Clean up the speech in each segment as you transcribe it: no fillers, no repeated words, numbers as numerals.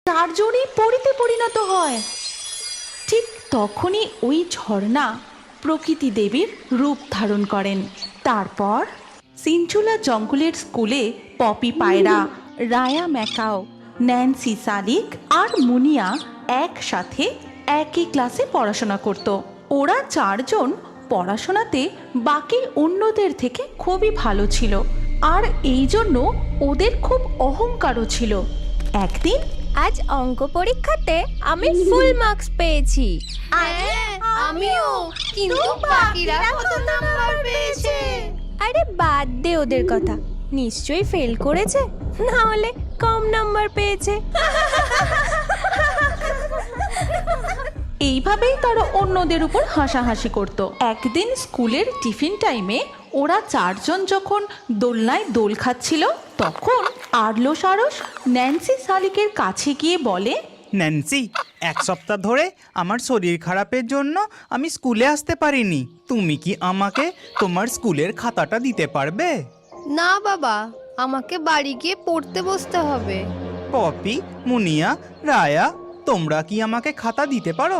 চারজনই পরিতে পরিণত হয়। ঠিক তখনই ওই ঝর্ণা প্রকৃতি দেবীর রূপ ধারণ করেন। তারপর সিনচুলা জঙ্গলের স্কুলে পপি পায়রা, রায়া ম্যাকাও, ন্যান্সি শালিক আর মুনিয়া একসাথে একই ক্লাসে পড়াশোনা করত। ওরা চারজন পড়াশোনাতে বাকি অন্যদের থেকে খুবই ভালো ছিল, আর এই জন্য ওদের খুব অহংকারও ছিল। একদিন আজ অঙ্ক পরীক্ষাতে আমি ফুল মার্কস পেয়েছি। আমিও, কিন্তু বাকিরা কত নাম্বার পেয়েছে? আরে বাদ দে ওদের কথা, নিশ্চয়ই ফেল করেছে, না হলে কম নাম্বার পেয়েছে। এইভাবেই তারা অন্যদের উপর হাসাহাসি করত। একদিন স্কুলের টিফিন টাইমে ওরা চারজন যখন দোলনায় দোল খাচ্ছিল, তখন আরলো সারস ন্যান্সি শালিকের কাছে গিয়ে বলে, ন্যান্সি, এক সপ্তাহ ধরে আমার শরীর খারাপের জন্য আমি স্কুলে আসতে পারিনি। তুমি কি আমাকে তোমার স্কুলের খাতাটা দিতে পারবে? না বাবা, আমাকে বাড়ি গিয়ে পড়তে বসতে হবে। পপি, মুনিয়া, রায়া, তোমরা কি আমাকে খাতা দিতে পারো?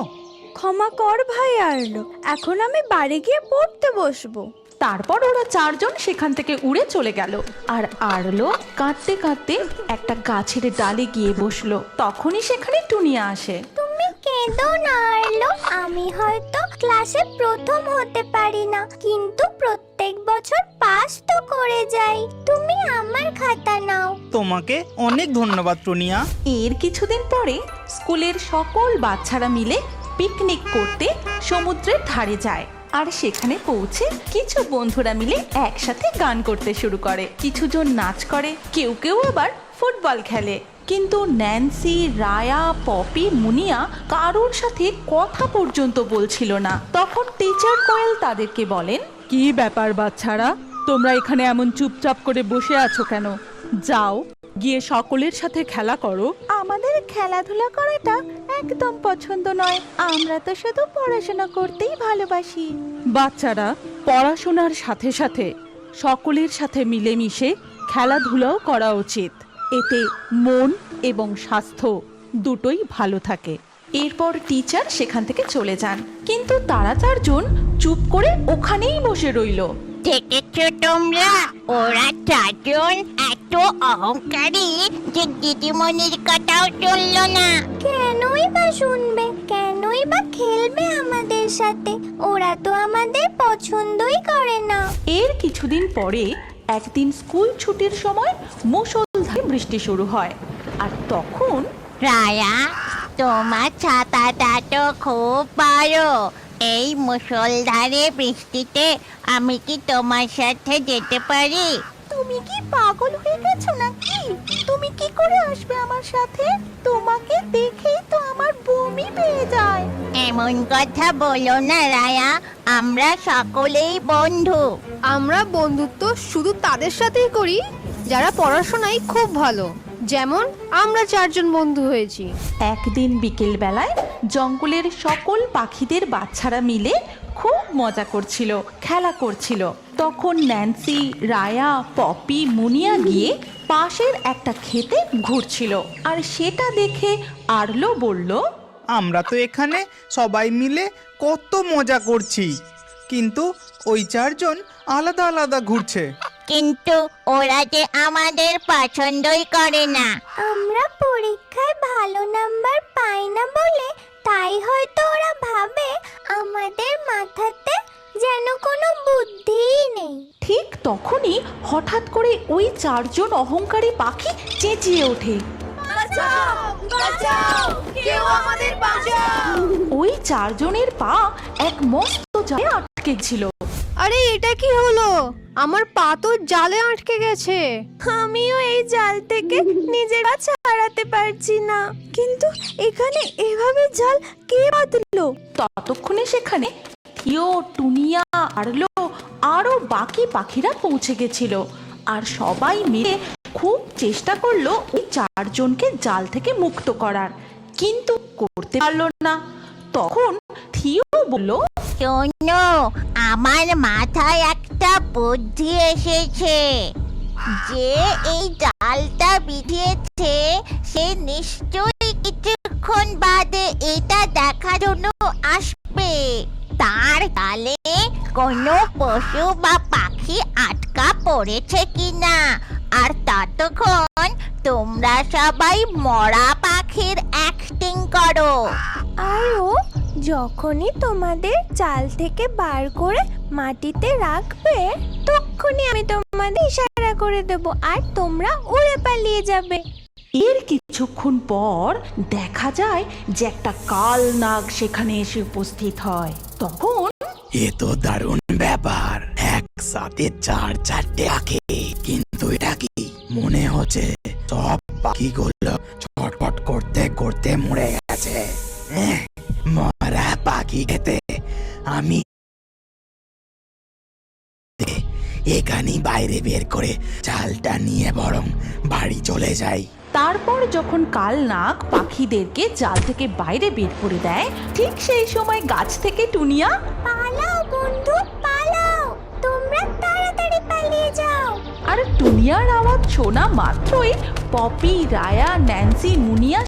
ক্ষমা কর ভাই আরলো, এখন আমি বাড়ি গিয়ে পড়তে বসবো। তারপর ওরা চারজন সেখান থেকে উড়ে চলে গেল। আর আরলো কাঁদতে কাঁদতে একটা গাছের ডালে গিয়ে বসলো। তখনই সেখানে টুনিয়া আসে। তুমি কেঁদো না আরলো, আমি হয়তো ক্লাসে প্রথম হতে পারি না, কিন্তু প্রত্যেক বছর পাস তো করে যাই। তুমি আমার খাতা নাও। তোমাকে অনেক ধন্যবাদ টুনিয়া। এর কিছুদিন পরে স্কুলের সকল বাচ্চারা মিলে পিকনিক করতে সমুদ্রের ধারে যায়। আর সেখানে পৌঁছে কিছু বন্ধুরা মিলে একসাথে গান করতে শুরু করে। কিছুজন নাচ করে, কেউ কেউ আবার ফুটবল খেলে। কিন্তু ন্যান্সি, রায়া, পপি, মুনিয়া কারোর সাথে কথা পর্যন্ত বলছিল না। তখন টিচার কোয়েল তাদেরকে বলেন, কি ব্যাপার বাচ্চারা, তোমরা এখানে এমন চুপচাপ করে বসে আছো কেন? যাও গিয়ে সকলের সাথে খেলা করো। আমাদের খেলাধুলা করাটা একদম পছন্দ নয়, আমরা তো শুধু পড়াশোনা করতেই ভালোবাসি। বাচ্চারা, পড়াশোনার সাথে সাথে সকলের সাথে মিলেমিশে খেলাধুলাও করা উচিত। এতে মন এবং স্বাস্থ্য দুটোই ভালো থাকে। এরপর টিচার সেখান থেকে চলে যান, কিন্তু তারা চারজন চুপ করে ওখানেই বসে রইল। দেখেছো তোমরা, ওরা চারজন এত অহংকারী যে দিদিমণির কথাও চললো না। কেনই বা শুনবে, কেনই বা খেলবে আমাদের সাথে? ওরা তো আমাদের পছন্দই করে না। এর কিছুদিন পরে একদিন স্কুল ছুটির সময় মুষলধারে বৃষ্টি শুরু হয়। আর তখন রায়া, তোমার ছাতাটা তো খুব বড়, এই মুষলধারে বৃষ্টিতে আমি কি তোমার সাথে যেতে পারি? তুমি কি পাগল হয়ে গেছো নাকি? তুমি কি করে আসবে আমার সাথে? তোমাকে দেখেই তো আমার বমি পেয়ে যায়। এমন কথা বলো না রায়া, আমরা সকলেই বন্ধু। আমরা বন্ধুত্ব শুধু তাদের সাথেই করি যারা পড়াশোনায় খুব ভালো, যেমন আমরা চারজন বন্ধু হয়েছি। একদিন বিকেল বেলায় জঙ্গলের সকল পাখিদের বাচ্চারা মিলে খুব মজা করছিল, খেলা করছিল। তখন ন্যান্সি, রায়া, পপি, মুনিয়া গিয়ে পাশের একটা ক্ষেতে ঘুরছিল। আর সেটা দেখে আরলো বলল, আমরা তো এখানে সবাই মিলে কত মজা করছি, কিন্তু ওই চারজন আলাদা আলাদা ঘুরছে। কিন্তু ওরা যে আমাদের পছন্দই করে না। আমরা পরীক্ষায় ভালো নাম্বার পাই না বলে তাই হয়তো ওরা ভাবে আমাদের মাথাতে যেন কোনো বুদ্ধিই নেই। ঠিক তখনই হঠাৎ করে ওই চারজন অহংকারী পাখি চেঁচিয়ে ওঠে, কেউ আমাদের বাঁচাও! ওই চারজনের পা এক মস্ত জালে আটকে ছিল। আরে এটা কি হলো? আমার পা তো জালে আটকে গেছে। আমিও এই জাল থেকে নিজের পা ছাড়াতে পারছি না, কিন্তু এখানে এভাবে জাল কে বাঁধলো? ততক্ষণে সেখানে থিও, টুনিয়া, আরলো আরো বাকি পাখিরা পৌঁছে গেছিল। আর সবাই মিলে খুব চেষ্টা করলো ওই চারজনকে জাল থেকে মুক্ত করার, কিন্তু করতে পারলো না। তখন থিও বলল, শোনো, আমার মাথায় একটা বুদ্ধি এসেছে। যে এই জালটা বিধিয়েছে সে নিশ্চয়ই কিছুক্ষণ বাদে এটা দেখার জন্য আসবে তার গালে কোনো পশু বা পাখি আটকা পড়েছে কিনা। আর ততক্ষণ তোমরা সবাই মরা পাখির অ্যাক্টিং করো। আর ও যখনই তোমাদের জাল থেকে বার করে মাটিতে রাখবে তখনই আমি তোমাদের ইশারা করে দেব আর তোমরা উড়ে পালিয়ে যাবে। এর কিছুক্ষণ পর দেখা যায় যে একটা কাল নাগ সেখানে এসে উপস্থিত হয়। তখন এ তো দারুণ ব্যাপার, একসাথে 4-4টে পাখি। কিন্তু এটা কি মনে হচ্ছে সব পাখিগুলো ছটফট করতে করতে মরে গেছে। মরা পাখি খেতে আমি এখানেই বাইরে বের করে চালটা নিয়ে বরং বাড়ি চলে যাই। তারপর যখন কাল নাগ পাখিদেরকে জাল থেকে বাইরে বের করে দেয়, ঠিক সেই সময় গাছ থেকে টুনিয়া পালাও বন্ধু পালাও, তোমরা তাড়াতাড়ি পালিয়ে যাও। আর টুনিয়ার আওয়াজ শোনা মাত্রই পপি, রায়া, ন্যান্সি, মুনিয়া